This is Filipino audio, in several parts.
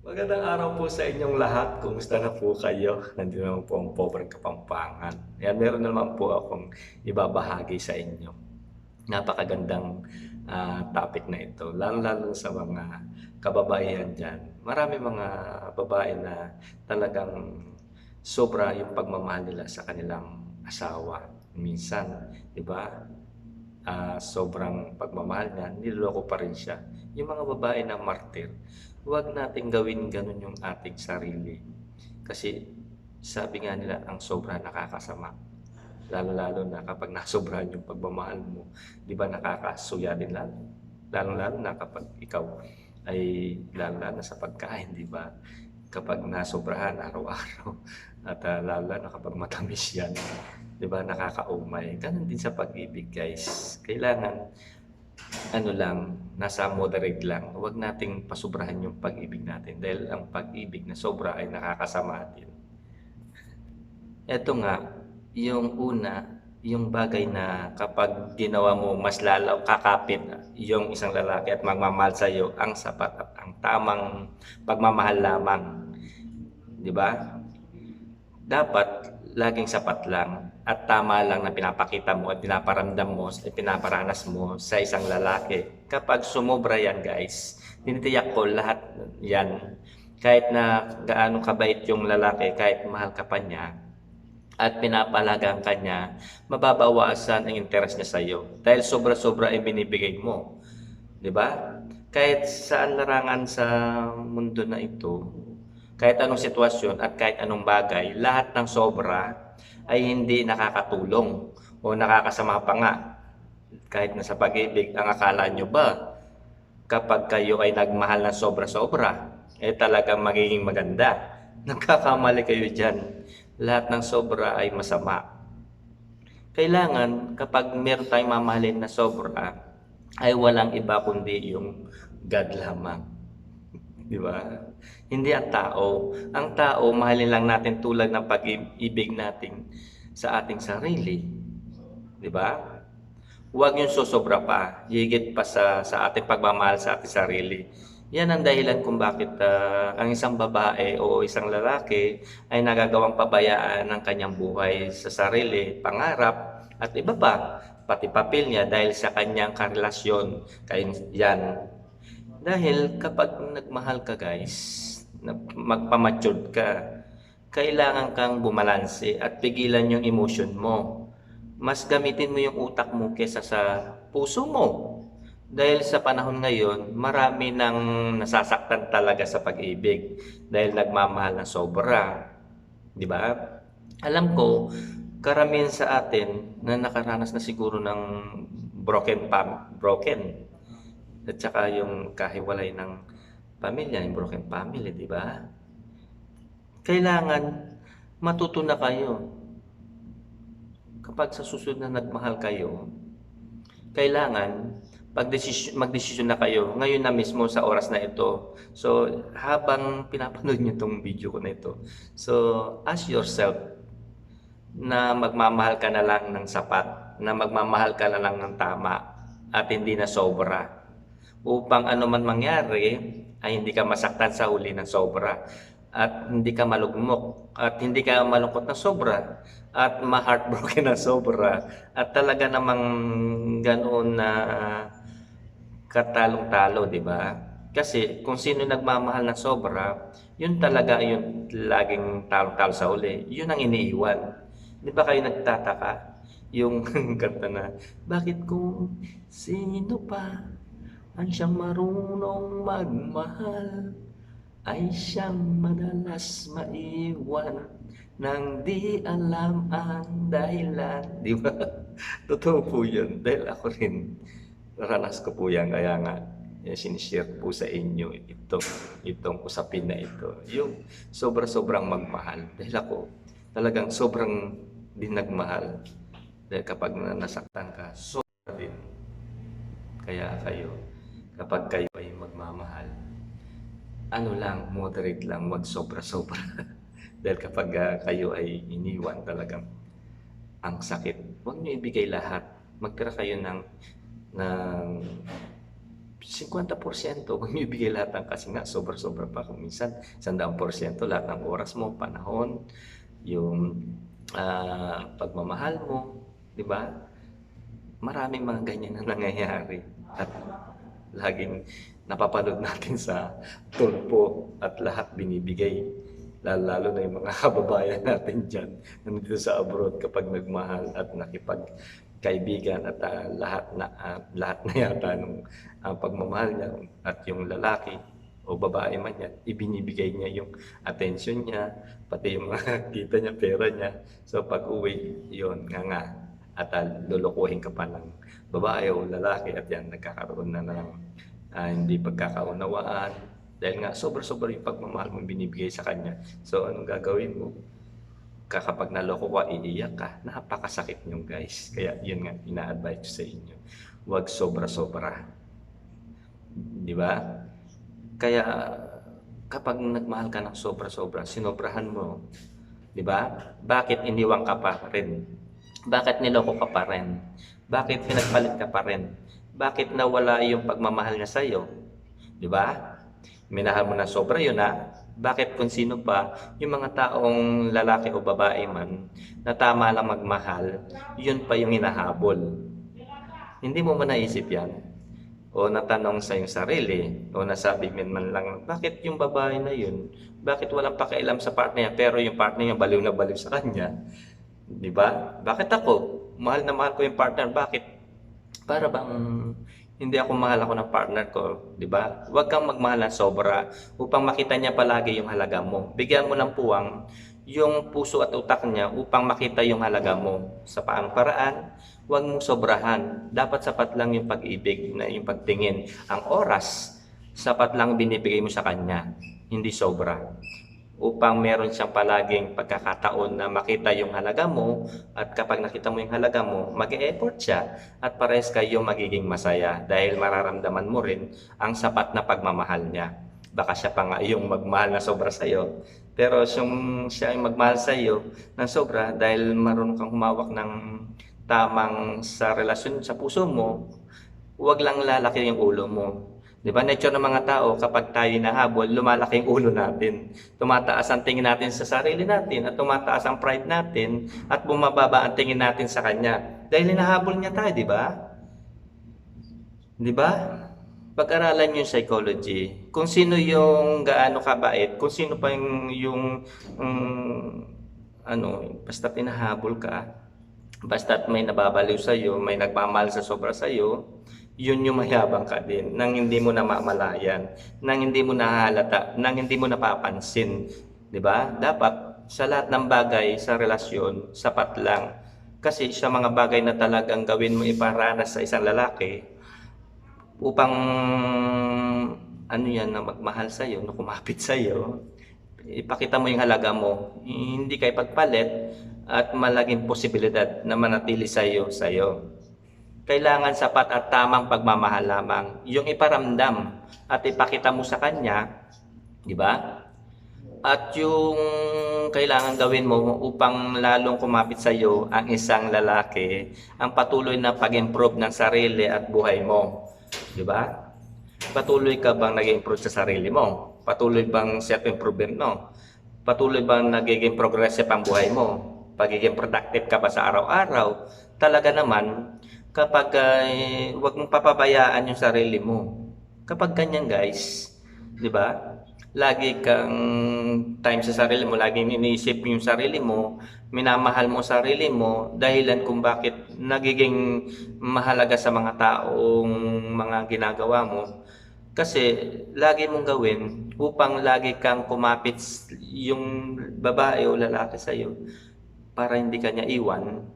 Magandang araw po sa inyong lahat. Kumusta na po kayo? Nandito naman po ang Pobreng Kapampangan. Ayan, meron naman po akong ibabahagi sa inyo. Napakagandang topic na ito, lalo-lalo sa mga kababaihan dyan. Marami mga babae na talagang sobra yung pagmamahal nila sa kanilang asawa. Minsan, di ba? Sobrang pagmamahal niya, niloloko pa rin siya. Yung mga babae na martir, huwag nating gawin ganun yung ating sarili. Kasi sabi nga nila, ang sobra nakakasama. Lalo-lalo na kapag nasobrahan yung pagmamahal mo, di ba nakakasuya din lalo. Lalo-lalo na kapag ikaw ay lalo-lalo na sa pagkain, di ba? Kapag nasobrahan araw-araw at lalo na kapag matamis yan, di ba nakakaumay. Ganun din sa pag-ibig, guys. Kailangan ano lang, nasa moderate lang. Huwag nating pasobrahan yung pag-ibig natin dahil ang pag-ibig na sobra ay nakakasama din. Eto nga, yung una, yung bagay na kapag ginawa mo mas lalo kakapit yung isang lalaki at magmamahal sa iyo ang sapat at ang tamang pagmamahal lamang, 'di ba? Dapat laging sapat lang at tama lang na pinapakita mo at pinaparamdam mo at pinaparanas mo sa isang lalaki. Kapag sumobra yan, guys, tinitiyak ko lahat yan. Kahit na gaano kabait yung lalaki, kahit mahal ka pa niya, at pinapalagang ka niya, mababawasan ang interes niya sa iyo. Dahil sobra-sobra ay binibigay mo. 'Di ba? Kahit saan larangan sa mundo na ito, kahit anong sitwasyon at kahit anong bagay, lahat ng sobra ay hindi nakakatulong o nakakasama pa nga. Kahit na sa pag-ibig, ang akala nyo ba kapag kayo ay nagmahal ng sobra-sobra, eh talagang magiging maganda? Nagkakamali kayo dyan. Lahat ng sobra ay masama. Kailangan kapag meron tayong mamahalin na sobra, ay walang iba kundi yung God lamang. Di ba? Hindi ang tao. Ang tao, mahalin lang natin tulad ng pag-ibig natin sa ating sarili. Di ba? Huwag yung sosobra pa, higit pa sa ating pagmamahal sa ating sarili. Yan ang dahilan kung bakit ang isang babae o isang lalaki ay nagagawang pabayaan ng kanyang buhay sa sarili, pangarap, at iba pa, pati papel niya dahil sa kanyang karelasyon. Kaya yan. Dahil kapag nagmahal ka, guys, magpamatured ka, kailangan kang bumalanse at pigilan yung emotion mo. Mas gamitin mo yung utak mo kesa sa puso mo. Dahil sa panahon ngayon, marami nang nasasaktan talaga sa pag-ibig dahil nagmamahal na sobra. Di ba? Alam ko, karamihan sa atin na nakaranas na siguro ng broken at saka yung kahiwalay ng pamilya, yung broken family, di ba? Kailangan matuto na kayo. Kapag sa susunod na nagmahal kayo, kailangan magdesisyon na kayo ngayon na mismo sa oras na ito. So, habang pinapanood nyo itong video ko na ito, so, ask yourself na magmamahal ka na lang ng sapat, na magmamahal ka na lang ng tama, at hindi na sobra. Upang ano man mangyari, ay hindi ka masaktan sa huli ng sobra. At hindi ka malugmok, at hindi ka malungkot ng sobra, at ma-heartbroken ng sobra, at talaga namang ganoon na katalong-talo, di ba? Kasi kung sino nagmamahal ng sobra, yun talaga yung laging talong-talo sa huli. Yun ang iniiwan. Di ba kayo nagtataka? Yung kanta na, bakit kung sino pa ang siyang marunong magmahal, ay siyang madalas maiwan nang di alam ang dahilan. Di ba? Totoo po yun. Dahil ako rin, naranas ko po yan. Kaya nga, sinishare po sa inyo itong usapin na ito. Yung sobra-sobrang magmahal. Dahil ako, talagang sobrang din nagmahal. Dahil kapag nasaktan ka, sobra din. Kaya kayo, kapag kayo ay magmamahal, ano lang, moderate lang, wag sobra-sobra. Dahil kapag kayo ay iniwan talagang ang sakit, huwag nyo ibigay lahat. Magtira kayo ng 50% bumibigay lahat ng kasi nga sobra-sobra pa kung minsan 100% lahat ng oras mo, panahon, yung pagmamahal mo, 'di ba? Maraming mga ganyan na nangyayari at laging napapanood natin sa tulpo at lahat binibigay. Lalo na yung mga kababayan natin dyan nandito sa abroad kapag nagmahal at nakipagkaibigan at lahat na yata ng pagmamahal niya at yung lalaki o babae man yan, ibinibigay niya yung attention niya, pati yung mga kita niya, pera niya. So pag uwi, yun nga at lulukuhin ka pa ng babae o lalaki at yan nagkakaroon na ng hindi pagkakaunawaan dahil nga sobra-sobra yung pagmamahal mo binibigay sa kanya. So anong gagawin mo? Kapag naloko ka, iiyak ka. Napakasakit nyo guys. Kaya yun nga, ina-advise ko sa inyo. Huwag sobra-sobra. Di ba? Kaya kapag nagmahal ka ng sobra-sobra, sinobrahan mo. Di ba? Bakit iniwang ka pa rin? Bakit niloko ka pa rin? Bakit pinagpalit ka pa rin? Bakit nawala yung pagmamahal niya sa'yo? Di ba? Minahal mo na sobra yun Bakit kung sino pa, yung mga taong lalaki o babae man, na tama lang magmahal, yun pa yung hinahabol. Hindi mo man naisip yan? O natanong sa yung sarili, o nasabi man lang, bakit yung babae na yun? Bakit walang pakialam sa partner niya, pero yung partner niya baliw na baliw sa kanya? Di ba? Bakit ako? Mahal na mahal ko yung partner, bakit? Para bang hindi ako mahal ako ng partner ko, di ba? Huwag kang magmahal ng sobra upang makita niya palagi yung halaga mo. Bigyan mo ng puwang yung puso at utak niya upang makita yung halaga mo. Sa paang paraan, huwag mong sobrahan. Dapat sapat lang yung pag-ibig, na yung pagtingin. Ang oras, sapat lang binibigay mo sa kanya, hindi sobra. Upang meron siyang palaging pagkakataon na makita yung halaga mo at kapag nakita mo yung halaga mo, mag-e-effort siya at parehas kayo magiging masaya dahil mararamdaman mo rin ang sapat na pagmamahal niya. Baka siya pa nga yung magmahal na sobra sa'yo, pero siya ay magmahal sa'yo ng sobra dahil marunong kang humawak ng tamang sa relasyon sa puso mo, huwag lang lalaki yung ulo mo. Di ba, nature ng mga tao, kapag tayo nahabol, lumalaki yung ulo natin. Tumataas ang tingin natin sa sarili natin at tumataas ang pride natin at bumababa ang tingin natin sa kanya. Dahil hinahabol niya tayo, di ba? Di ba? Pag-aralan yung psychology. Kung sino yung gaano kabait, kung sino pa yung basta tinahabol ka, basta't may nababaliw sa'yo, may nagmamahal sa sobra sa'yo, yun yung mayabang ka din, nang hindi mo namamalayan, nang hindi mo nahalata, nang hindi mo napapansin. Di ba? Dapat sa lahat ng bagay sa relasyon, sapat lang. Kasi sa mga bagay na talagang gawin mo iparanas sa isang lalaki, upang na magmahal sa'yo, na kumapit sa'yo, ipakita mo yung halaga mo, hindi ka ipagpalit at malaging posibilidad na manatili sa'yo. Kailangan sapat at tamang pagmamahal lamang. Yung iparamdam at ipakita mo sa kanya, di ba? At yung kailangan gawin mo upang lalong kumapit sa iyo ang isang lalaki, ang patuloy na pag-improve ng sarili at buhay mo. Di ba? Patuloy ka bang nag-improve sa sarili mo? Patuloy bang self-improvement mo? Patuloy bang nagiging progressive ang buhay mo? Pagiging productive ka ba sa araw-araw? Talaga naman, kapag huwag mong papabayaan yung sarili mo. Kapag ganyan guys, di ba? Lagi kang time sa sarili mo, lagi iniisip yung sarili mo, minamahal mo sarili mo, dahilan kung bakit nagiging mahalaga sa mga taong mga ginagawa mo. Kasi lagi mong gawin upang lagi kang kumapit yung babae o lalaki sa'yo para hindi ka niya iwan,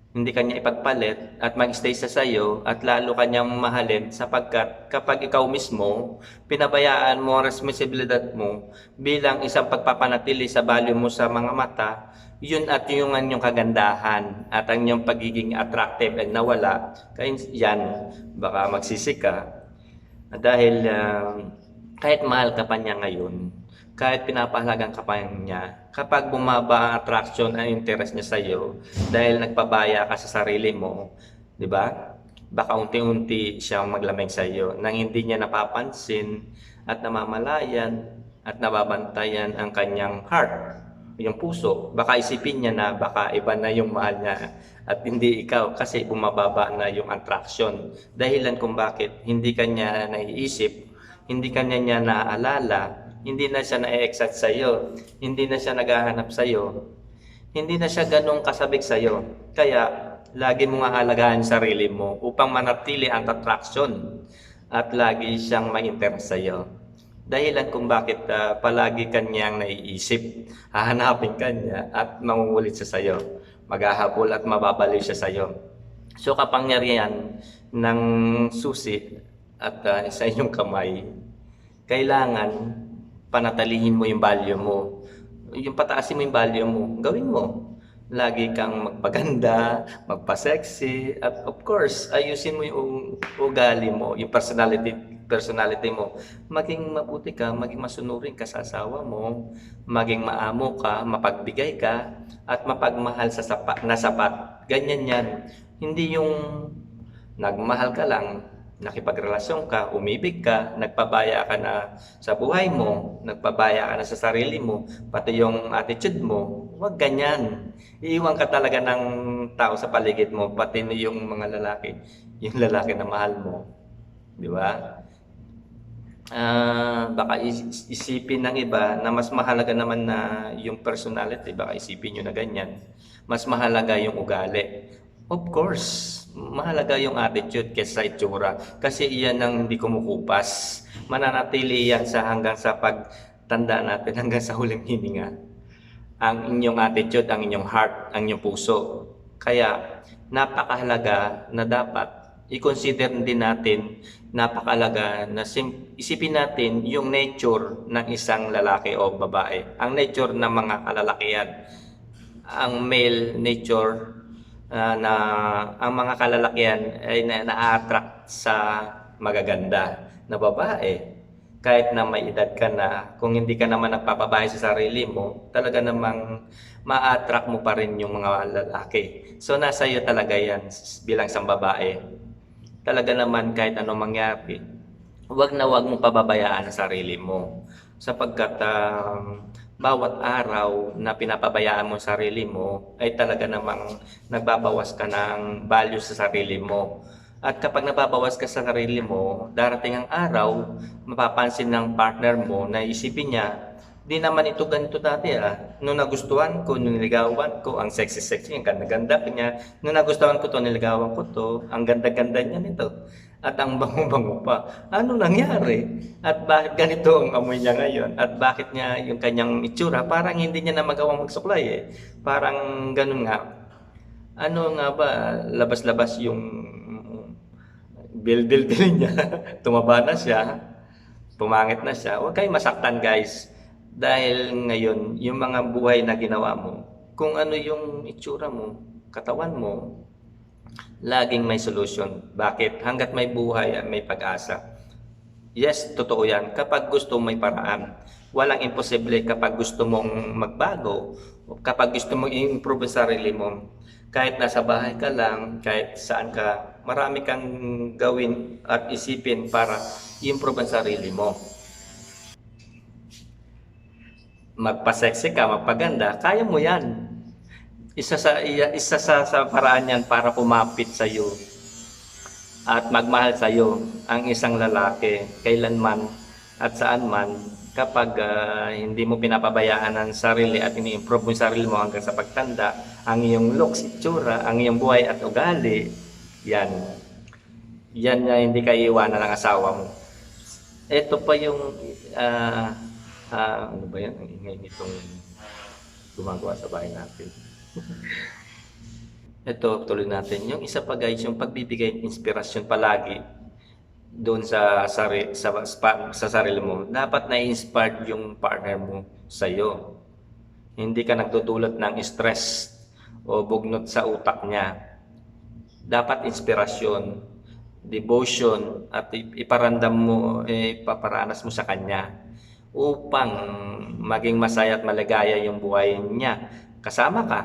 hindi kanya ipagpalit at mag-stay sa sayo at lalo kanyang mahalin sapagkat kapag ikaw mismo pinabayaan mo ang responsibilidad mo bilang isang pagpapanatili sa value mo sa mga mata, yun at yung anyong kagandahan at ang iyong pagiging attractive ay nawala, kaya yan baka magsisika dahil kahit mahal ka pa niya ngayon, kahit pinapahalagan ka pa niya, kapag bumaba ang attraction at interest niya sa iyo dahil nagpabaya ka sa sarili mo, di ba? baka unti-unti siyang maglamig sa iyo nang hindi niya napapansin at namamalayan at nababantayan ang kanyang heart, yung puso. Baka isipin niya na baka iba na yung mahal niya at hindi ikaw kasi bumababa na yung attraction. Dahilan kung bakit hindi kanya naiisip, hindi kanya niya naaalala, hindi na siya na-excite sa iyo, hindi na siya naghahanap sa iyo, hindi na siya ganong kasabik sa iyo. Kaya lagi mo nga alagaan sarili mo upang manatili ang attraction at lagi siyang ma-interest sa iyo. Dahilan kung bakit palagi kanyang naiisip, hahanapin kanya at mangungulit siya sa iyo, maghahabol at mababaliw siya sa iyo. So kapangyarihan ng susi at sa inyong kamay, kailangan panatilihin mo yung value mo. Yung pataasin mo yung value mo, gawin mo. Lagi kang magpaganda, magpa-sexy, at of course, ayusin mo yung ugali mo, yung personality mo. Maging mabuti ka, maging masunurin ka sa asawa mo, maging maamo ka, mapagbigay ka, at mapagmahal sa sapat. Ganyan yan. Hindi yung nagmahal ka lang, nakipagrelasyon ka, umibig ka, nagpabaya ka na sa buhay mo, nagpabaya ka na sa sarili mo, pati yung attitude mo, huwag ganyan. Iiwan ka talaga ng tao sa paligid mo, pati yung mga lalaki, yung lalaki na mahal mo. Di ba? Baka isipin ng iba na mas mahalaga naman na yung personality, baka isipin nyo na ganyan. Mas mahalaga yung ugali. Of course, mahalaga yung attitude kaysa itsura. Kasi iyan ang hindi kumukupas. Mananatili yan hanggang sa pagtanda natin, hanggang sa huling hininga. Ang inyong attitude, ang inyong heart, ang inyong puso. Kaya napakahalaga na dapat i-consider din natin, napakahalaga na isipin natin yung nature ng isang lalaki o babae. Ang nature ng mga kalalakihan. Ang male nature na ang mga kalalakihan ay na-attract sa magaganda na babae. Kahit na may edad ka na, kung hindi ka naman nagpapabahay sa sarili mo, talaga namang ma-attract mo pa rin yung mga lalaki. So nasa iyo talaga yan bilang isang babae. Talaga naman kahit anong mangyari, wag mong pababayaan ang sarili mo. Sapagkat bawat araw na pinapabayaan mo sa sarili mo ay talaga namang nagbabawas ka ng value sa sarili mo. At kapag nababawas ka sa sarili mo, darating ang araw, mapapansin ng partner mo na isipin niya, di naman ito ganito dati Nung nagustuhan ko, nung niligawan ko, ang sexy-sexy, ang ganda-ganda niya. Nung nagustuhan ko to, niligawan ko to, ang ganda-ganda niya nito. At ang bango-bango pa. Ano nangyari? At bakit ganito ang amoy niya ngayon? At bakit niya yung kanyang itsura? Parang hindi niya na magawang magsuklay Parang ganun nga. Ano nga ba? Labas-labas yung bil niya. Tumaba na siya. Pumangit na siya. Huwag kayong masaktan guys. Dahil ngayon, yung mga buhay na ginawa mo, kung ano yung itsura mo, katawan mo, laging may solusyon. Bakit? Hanggat may buhay at may pag-asa. Yes, totoo yan. Kapag gusto may paraan. Walang imposible kapag gusto mong magbago, kapag gusto mong i-improve sa sarili mo. Kahit nasa bahay ka lang, kahit saan ka, marami kang gawin at isipin para i-improve ang sarili mo. Magpa-sexy ka, magpaganda, kaya mo yan. Isa sa paraan yan para pumapit sa iyo at magmahal sa iyo ang isang lalaki kailanman at saan man kapag hindi mo pinapabayaan ang sarili at ini-improve mo yung sarili mo hanggang sa pagtanda, ang iyong looks, itsura, ang iyong buhay at ugali, yan na hindi ka iiwanan ng asawa mo. Ito pa yung ano ba yan, ang ingay nitong gumagawa sa bahay natin. Ito, tuloy natin. Yung isa pa guys, yung pagbibigay inspirasyon palagi doon sa sarili mo. Dapat na-inspired yung partner mo sa iyo. Hindi ka nagdudulot ng stress o bugnot sa utak niya. Dapat inspirasyon, devotion, at iparamdam mo, ipaparanas mo sa kanya upang maging masaya at maligaya yung buhay niya. Kasama ka,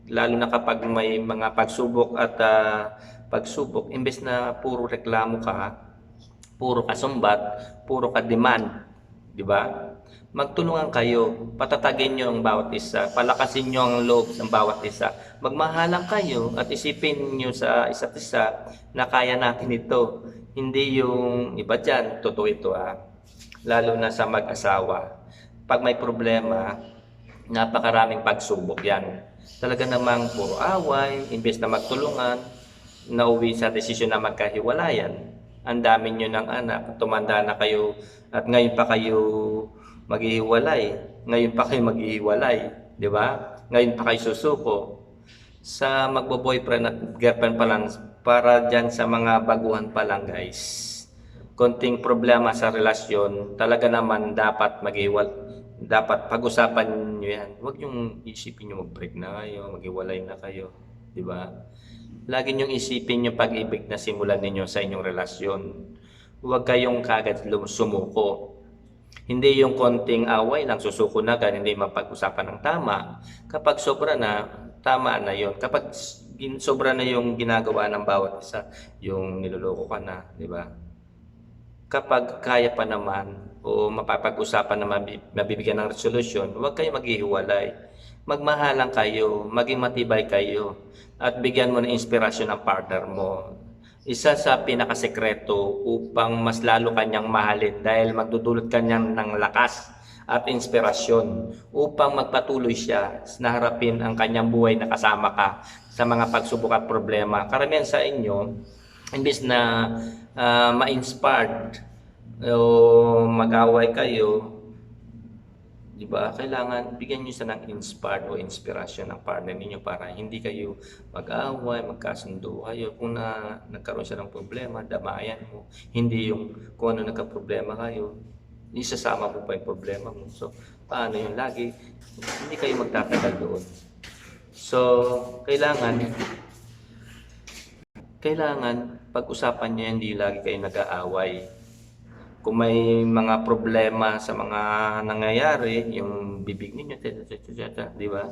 lalo na kapag may mga pagsubok at pagsubok, imbes na puro reklamo ka, puro ka sumbat, puro ka demand, di ba? Magtulungan kayo, patatagin nyo ang bawat isa, palakasin nyo ang loob ng bawat isa. Magmahalan kayo at isipin nyo sa isa't isa na kaya natin ito. Hindi yung iba dyan, totoo ito lalo na sa mag-asawa. Pag may problema, napakaraming pagsubok yan. Talaga namang puro away, imbes na magtulungan, nauwi sa desisyon na magkahiwalayan. Ang dami nyo ng anak, tumanda na kayo at ngayon pa kayo maghihiwalay, ngayon pa kayo maghihiwalay, di ba? Ngayon pa kayo susuko. Sa magbo-boyfriend at girlfriend pa lang, para dyan sa mga baguhan pa lang guys, konting problema sa relasyon, talaga naman dapat dapat pag-usapan nyo yan. Huwag yung isipin nyo mag-break na kayo, maghiwalay na kayo, di ba? Lagi nyong isipin yung pag-ibig na simulan ninyo sa inyong relasyon. Huwag kayong kagad sumuko. Hindi yung konting away lang susuko na agad, hindi mapag-usapan ng tama. Kapag sobra na, tama na yon. Kapag sobra na yung ginagawa ng bawat isa, yung niloloko ka na, di ba? Kapag kaya pa naman o mapapag-usapan na mabibigyan ng resolusyon, huwag kayo maghihiwalay. Magmahalan kayo, maging matibay kayo, at bigyan mo ng inspirasyon ang partner mo. Isa sa pinakasekreto upang mas lalo kanyang mahalin dahil magdudulot kanyang ng lakas at inspirasyon upang magpatuloy siya na harapin ang kanyang buhay na kasama ka sa mga pagsubok at problema. Karamihan sa inyo, imbes na ma-inspired o mag-away kayo, di ba? Kailangan bigyan niyo siya ng inspired o inspirasyon ng partner niyo para hindi kayo mag-away, magkasundo kayo. Kung nagkaroon siya ng problema, damayan mo. Hindi yung kung ano nagka-problema kayo, isasama mo pa yung problema mo. So, paano yung lagi? Hindi kayo magtatagal doon. So, kailangan pag-usapan niyo, hindi lagi kayo nag-aaway. Kung may mga problema sa mga nangyayari, yung bibig ninyo, di ba?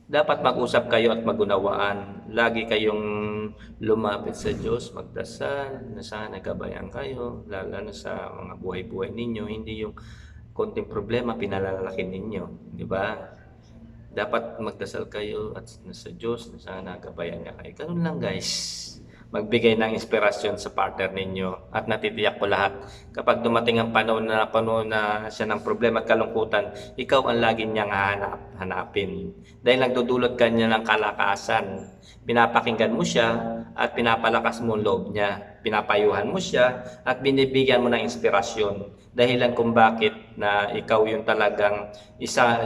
Dapat mag-usap kayo at magunawaan. Lagi kayong lumapit sa Diyos, magdasal, na sana gabayan kayo, lalo na sa mga buhay-buhay ninyo. Hindi yung konting problema, pinalalaki ninyo, di ba? Dapat magdasal kayo at sa Diyos, na sana gabayan niya kayo. Ganun lang guys. Magbigay ng inspirasyon sa partner ninyo at natitiyak ko lahat kapag dumating ang panahon na siya ng problema at kalungkutan, ikaw ang lagi niyang hanapin dahil nagdudulot ka niya ng kalakasan. Pinapakinggan mo siya at pinapalakas mo ang loob niya, pinapayuhan mo siya at binibigyan mo ng inspirasyon dahilan kung bakit na ikaw yung talagang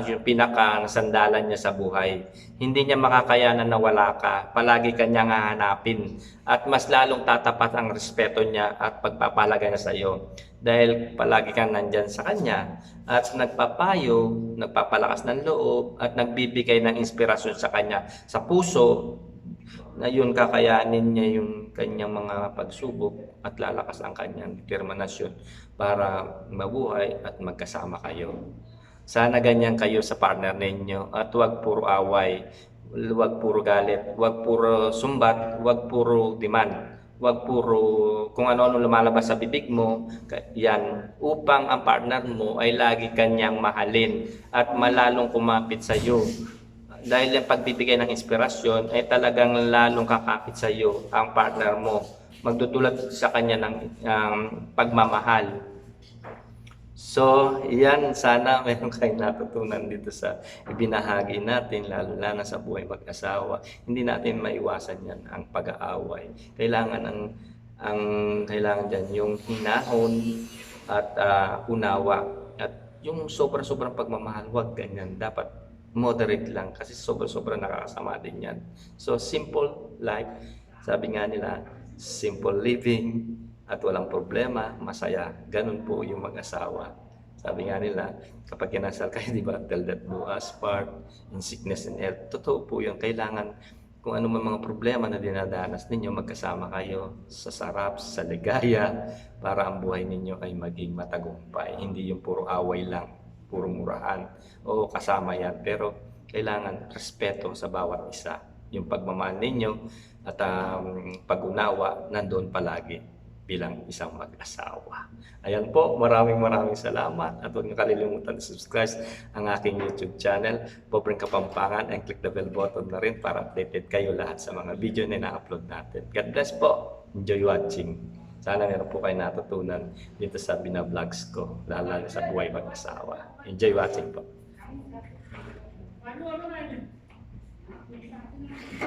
yung pinaka-nasandalan niya sa buhay. Hindi niya makakayanan na wala ka, palagi kanyang hahanapin at mas lalong tatapat ang respeto niya at pagpapalaga niya sa iyo dahil palagi kang nandyan sa kanya at nagpapayo, nagpapalakas ng loob at nagbibigay ng inspirasyon sa kanya sa puso na yun kakayanin niya yung kanyang mga pagsubok at lalakas ang kanyang determinasyon para mabuhay at magkasama kayo. Sana ganyan kayo sa partner ninyo at huwag puro away, huwag puro galit, huwag puro sumbat, huwag puro demand, huwag puro kung ano-ano lumalabas sa bibig mo, yan, upang ang partner mo ay lagi kanyang mahalin at malalong kumapit sa iyo. Dahil yung pagbibigay ng inspirasyon ay talagang lalong kakapit sa iyo ang partner mo. Magdudulot sa kanya ng pagmamahal. So, yan, sana meron kayong natutunan dito sa ibinahagi natin, lalo na sa buhay mag-asawa. Hindi natin maiwasan yan, ang pag-aaway. Kailangan dyan yung hinahon at unawa. At yung sobrang pagmamahal, wag ganyan. Dapat moderate lang kasi sobrang nakakasama din yan. So, simple life, sabi nga nila, simple living at walang problema, masaya. Ganun po yung mag-asawa. Sabi nga nila, kapag kinasal kayo, di ba, till death do us part, in sickness and health. Totoo po yun. Kailangan, kung ano man mga problema na dinadanas ninyo, magkasama kayo sa sarap, sa ligaya, para ang buhay ninyo ay maging matagumpay. Hindi yung puro away lang, puro murahan. Oo, kasama yan. Pero kailangan respeto sa bawat isa. Yung pagmamahal ninyo, at pag-unawa nandoon palagi bilang isang mag-asawa. Ayan po, maraming salamat at huwag niyo kalilimutan subscribe ang aking YouTube channel, Pobreng Kapampangan, and click the bell button na rin para updated kayo lahat sa mga video na ina-upload natin. God bless po. Enjoy watching. Sana meron po kayo natutunan dito sa binavlogs ko, lalo sa buhay mag-asawa. Enjoy watching po.